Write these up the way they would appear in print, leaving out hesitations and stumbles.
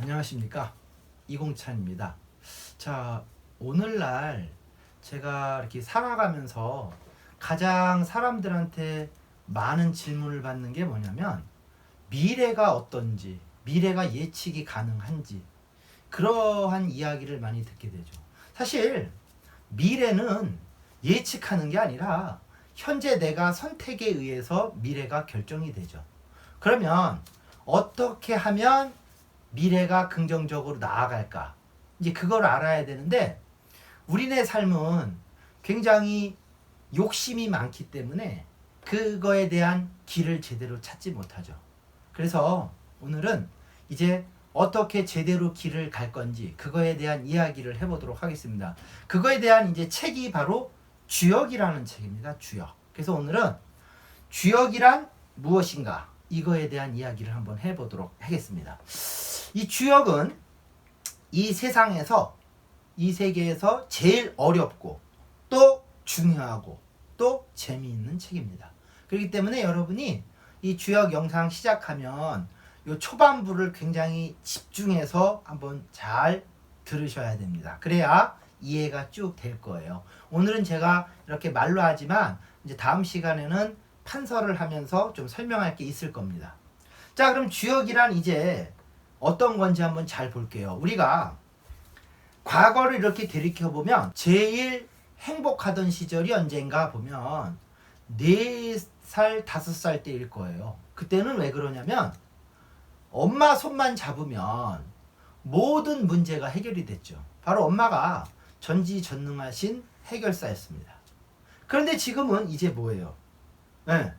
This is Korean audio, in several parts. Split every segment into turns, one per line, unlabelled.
안녕하십니까, 이공찬입니다. 자, 오늘날 제가 이렇게 살아가면서 가장 사람들한테 많은 질문을 받는 게 뭐냐면, 미래가 어떤지, 미래가 예측이 가능한지, 그러한 이야기를 많이 듣게 되죠. 사실 미래는 예측하는 게 아니라 현재 내가 선택에 의해서 미래가 결정이 되죠. 그러면 어떻게 하면 미래가 긍정적으로 나아갈까? 이제 그걸 알아야 되는데, 우리네 삶은 굉장히 욕심이 많기 때문에 그거에 대한 길을 제대로 찾지 못하죠. 그래서 오늘은 이제 어떻게 제대로 길을 갈 건지 그거에 대한 이야기를 해보도록 하겠습니다. 그거에 대한 이제 책이 바로 주역이라는 책입니다. 주역. 그래서 오늘은 주역이란 무엇인가, 이거에 대한 이야기를 한번 해보도록 하겠습니다. 이 주역은 이 세상에서, 이 세계에서 제일 어렵고 또 중요하고 또 재미있는 책입니다. 그렇기 때문에 여러분이 이 주역 영상 시작하면 이 초반부를 굉장히 집중해서 한번 잘 들으셔야 됩니다. 그래야 이해가 쭉 될 거예요. 오늘은 제가 이렇게 말로 하지만 이제 다음 시간에는 판서를 하면서 좀 설명할 게 있을 겁니다. 자, 그럼 주역이란 이제 어떤 건지 한번 잘 볼게요. 우리가 과거를 이렇게 되돌이켜보면 제일 행복하던 시절이 언젠가 보면 4살, 5살 때일 거예요. 그때는 왜 그러냐면 엄마 손만 잡으면 모든 문제가 해결이 됐죠. 바로 엄마가 전지전능하신 해결사였습니다. 그런데 지금은 이제 뭐예요? 네.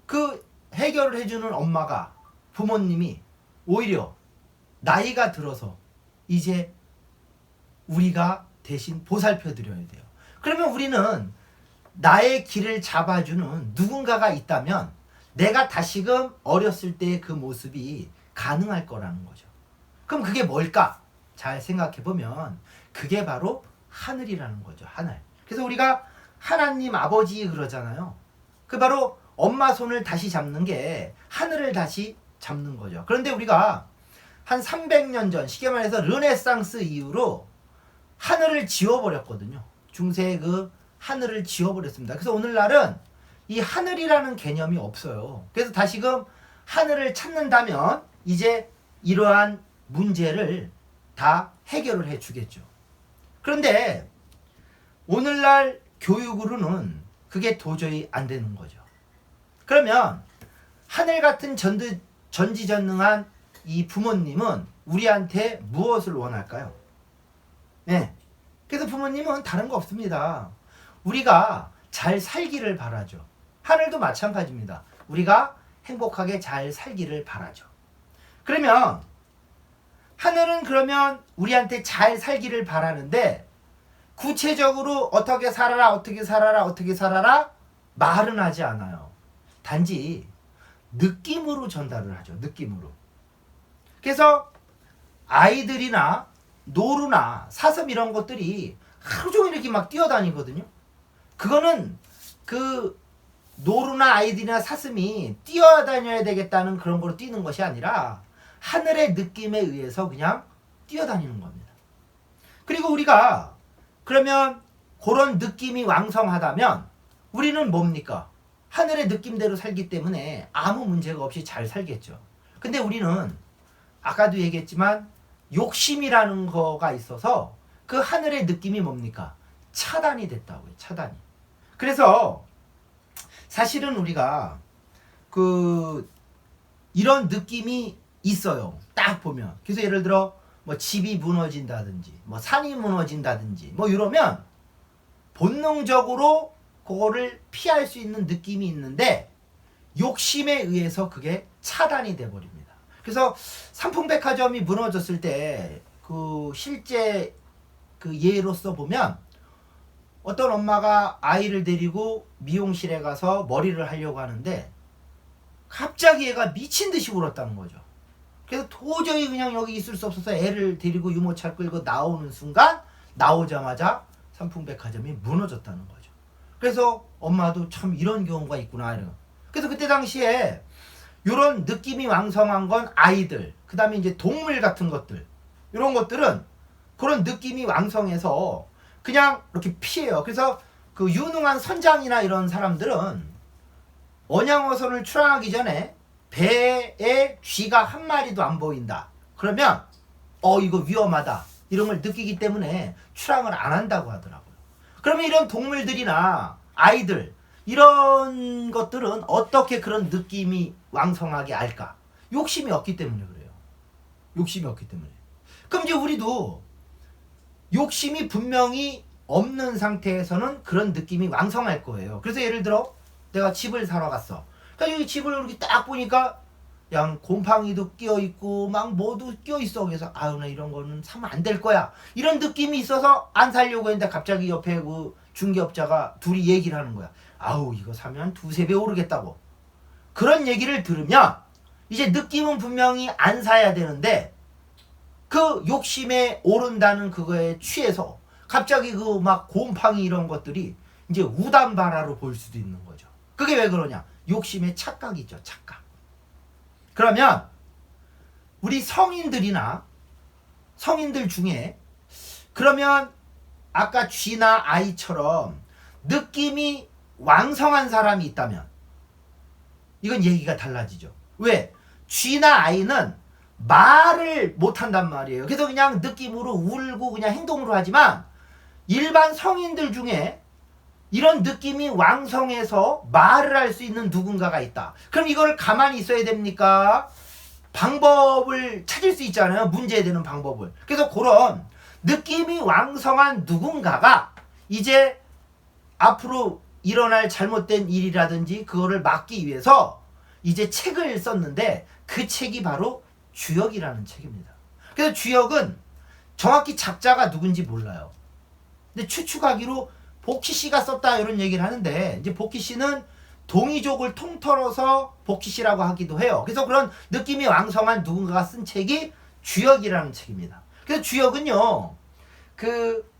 그 해결을 해주는 엄마가, 부모님이 오히려 나이가 들어서 이제 우리가 대신 보살펴 드려야 돼요. 그러면 우리는 나의 길을 잡아주는 누군가가 있다면 내가 다시금 어렸을 때의 그 모습이 가능할 거라는 거죠. 그럼 그게 뭘까? 잘 생각해 보면 그게 바로 하늘이라는 거죠. 하늘. 그래서 우리가 하나님 아버지 그러잖아요. 그 바로 엄마 손을 다시 잡는 게 하늘을 다시 잡는 거죠. 그런데 우리가 한 300년 전, 쉽게 말해서 르네상스 이후로 하늘을 지워버렸거든요. 중세의 그 하늘을 지워버렸습니다. 그래서 오늘날은 이 하늘이라는 개념이 없어요. 그래서 다시금 하늘을 찾는다면 이제 이러한 문제를 다 해결을 해주겠죠. 그런데 오늘날 교육으로는 그게 도저히 안 되는 거죠. 그러면 하늘 같은 전지전능한 이 부모님은 우리한테 무엇을 원할까요? 네. 그래서 부모님은 다른 거 없습니다. 우리가 잘 살기를 바라죠. 하늘도 마찬가지입니다. 우리가 행복하게 잘 살기를 바라죠. 그러면 하늘은 그러면 우리한테 잘 살기를 바라는데, 구체적으로 어떻게 살아라, 어떻게 살아라, 어떻게 살아라 말은 하지 않아요. 단지 느낌으로 전달을 하죠. 느낌으로. 그래서 아이들이나 노루나 사슴 이런 것들이 하루 종일 이렇게 막 뛰어다니거든요. 그거는 그 노루나 아이들이나 사슴이 뛰어다녀야 되겠다는 그런 거로 뛰는 것이 아니라 하늘의 느낌에 의해서 그냥 뛰어다니는 겁니다. 그리고 우리가 그러면 그런 느낌이 왕성하다면 우리는 뭡니까? 하늘의 느낌대로 살기 때문에 아무 문제가 없이 잘 살겠죠. 근데 우리는 아까도 얘기했지만 욕심이라는 거가 있어서 그 하늘의 느낌이 뭡니까? 차단이 됐다고요. 차단이. 그래서 사실은 우리가 이런 느낌이 있어요. 딱 보면. 그래서 예를 들어 뭐 집이 무너진다든지 뭐 산이 무너진다든지 뭐 이러면 본능적으로 그거를 피할 수 있는 느낌이 있는데 욕심에 의해서 그게 차단이 돼 버립니다. 그래서 삼풍백화점이 무너졌을 때 그 실제 그 예로서 보면 어떤 엄마가 아이를 데리고 미용실에 가서 머리를 하려고 하는데 갑자기 얘가 미친 듯이 울었다는 거죠. 그래서 도저히 그냥 여기 있을 수 없어서 애를 데리고 유모차 끌고 나오는 순간, 나오자마자 삼풍백화점이 무너졌다는 거죠. 그래서 엄마도 참 이런 경우가 있구나. 그래서 그때 당시에 요런 느낌이 왕성한 건 아이들, 그 다음에 이제 동물 같은 것들, 요런 것들은 그런 느낌이 왕성해서 그냥 이렇게 피해요. 그래서 그 유능한 선장이나 이런 사람들은 언양어선을 출항하기 전에 배에 쥐가 한 마리도 안 보인다. 그러면 이거 위험하다. 이런 걸 느끼기 때문에 출항을 안 한다고 하더라고요. 그러면 이런 동물들이나 아이들 이런 것들은 어떻게 그런 느낌이 왕성하게 알까? 욕심이 없기 때문에 그래요. 욕심이 없기 때문에. 그럼 이제 우리도 욕심이 분명히 없는 상태에서는 그런 느낌이 왕성할 거예요. 그래서 예를 들어 내가 집을 사러 갔어. 그러니까 여기 집을 이렇게 딱 보니까 그냥 곰팡이도 끼어있고 막 뭐도 끼어있어. 그래서 아유 나 이런 거는 사면 안 될 거야. 이런 느낌이 있어서 안 살려고 했는데 갑자기 옆에 그 중개업자가 둘이 얘기를 하는 거야. 아우 이거 사면 두세 배 오르겠다고. 그런 얘기를 들으면 이제 느낌은 분명히 안 사야 되는데 그 욕심에 오른다는 그거에 취해서 갑자기 그 막 곰팡이 이런 것들이 이제 우담바라로 보일 수도 있는 거죠. 그게 왜 그러냐? 욕심의 착각이죠. 착각. 그러면 우리 성인들이나 성인들 중에 그러면 아까 쥐나 아이처럼 느낌이 왕성한 사람이 있다면 이건 얘기가 달라지죠. 왜? 쥐나 아이는 말을 못한단 말이에요. 그래서 그냥 느낌으로 울고 그냥 행동으로 하지만 일반 성인들 중에 이런 느낌이 왕성해서 말을 할 수 있는 누군가가 있다. 그럼 이걸 가만히 있어야 됩니까? 방법을 찾을 수 있잖아요. 문제되는 방법을. 그래서 그런 느낌이 왕성한 누군가가 이제 앞으로 일어날 잘못된 일이라든지 그거를 막기 위해서 이제 책을 썼는데 그 책이 바로 주역이라는 책입니다. 그래서 주역은 정확히 작자가 누군지 몰라요. 근데 추측하기로 복희 씨가 썼다 이런 얘기를 하는데 이제 복희 씨는 동이족을 통틀어서 복희 씨라고 하기도 해요. 그래서 그런 느낌이 왕성한 누군가가 쓴 책이 주역이라는 책입니다. 그래서 주역은요 그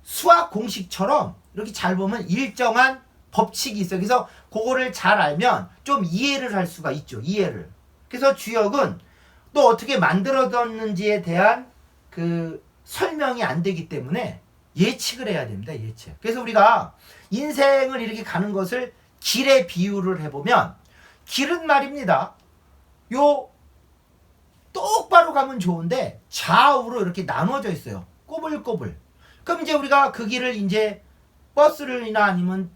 수학 공식처럼 이렇게 잘 보면 일정한 법칙이 있어요. 그래서 그거를 잘 알면 좀 이해를 할 수가 있죠. 이해를. 그래서 주역은 또 어떻게 만들어졌는지에 대한 그 설명이 안 되기 때문에 예측을 해야 됩니다. 예측. 그래서 우리가 인생을 이렇게 가는 것을 길에 비유를 해보면 길은 말입니다. 요 똑바로 가면 좋은데 좌우로 이렇게 나눠져 있어요. 꼬불꼬불. 그럼 이제 우리가 그 길을 이제 버스를이나 아니면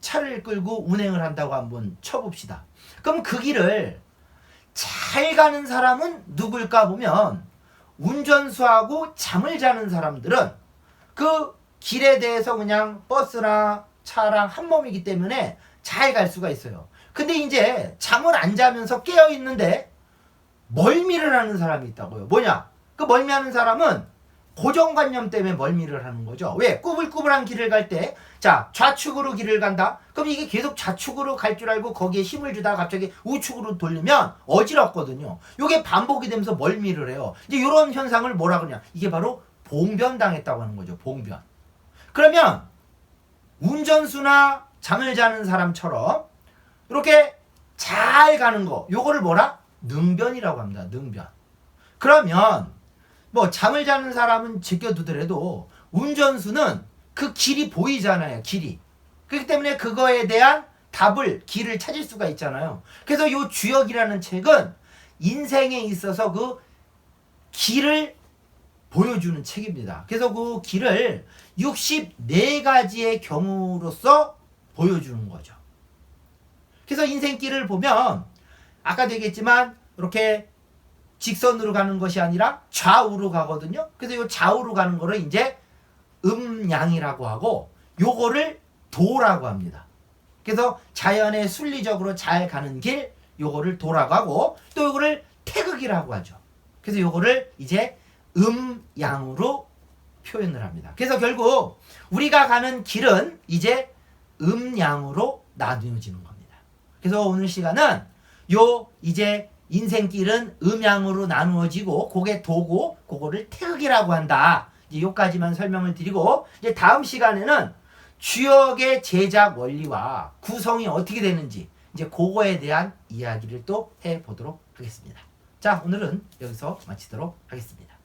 차를 끌고 운행을 한다고 한번 쳐봅시다. 그럼 그 길을 잘 가는 사람은 누굴까 보면 운전수하고 잠을 자는 사람들은 그 길에 대해서 그냥 버스나 차랑 한 몸이기 때문에 잘 갈 수가 있어요. 근데 이제 잠을 안 자면서 깨어 있는데 멀미를 하는 사람이 있다고요. 뭐냐? 그 멀미하는 사람은 고정관념 때문에 멀미를 하는 거죠. 왜? 꾸불꾸불한 길을 갈 때, 자, 좌측으로 길을 간다? 그럼 이게 계속 좌측으로 갈 줄 알고 거기에 힘을 주다가 갑자기 우측으로 돌리면 어지럽거든요. 이게 반복이 되면서 멀미를 해요. 이제 이런 현상을 뭐라 그러냐? 이게 바로 봉변당했다고 하는 거죠. 봉변. 그러면 운전수나 잠을 자는 사람처럼 이렇게 잘 가는 거, 요거를 뭐라? 능변이라고 합니다. 능변. 그러면 뭐 잠을 자는 사람은 제껴두더라도 운전수는 그 길이 보이잖아요. 길이. 그렇기 때문에 그거에 대한 답을 길을 찾을 수가 있잖아요. 그래서 요 주역이라는 책은 인생에 있어서 그 길을 보여주는 책입니다. 그래서 그 길을 64가지의 경우로서 보여주는 거죠. 그래서 인생길을 보면 아까도 얘기했지만 이렇게 직선으로 가는 것이 아니라 좌우로 가거든요. 그래서 이 좌우로 가는 거를 이제 음양이라고 하고 요거를 도라고 합니다. 그래서 자연의 순리적으로 잘 가는 길 요거를 도라고 하고 또 요거를 태극이라고 하죠. 그래서 요거를 이제 음양으로 표현을 합니다. 그래서 결국 우리가 가는 길은 이제 음양으로 나뉘어지는 겁니다. 그래서 오늘 시간은 요 이제 인생길은 음양으로 나누어지고 그게 도고 그거를 태극이라고 한다. 이제 요까지만 설명을 드리고 이제 다음 시간에는 주역의 제작 원리와 구성이 어떻게 되는지 이제 그거에 대한 이야기를 또 해보도록 하겠습니다. 자, 오늘은 여기서 마치도록 하겠습니다.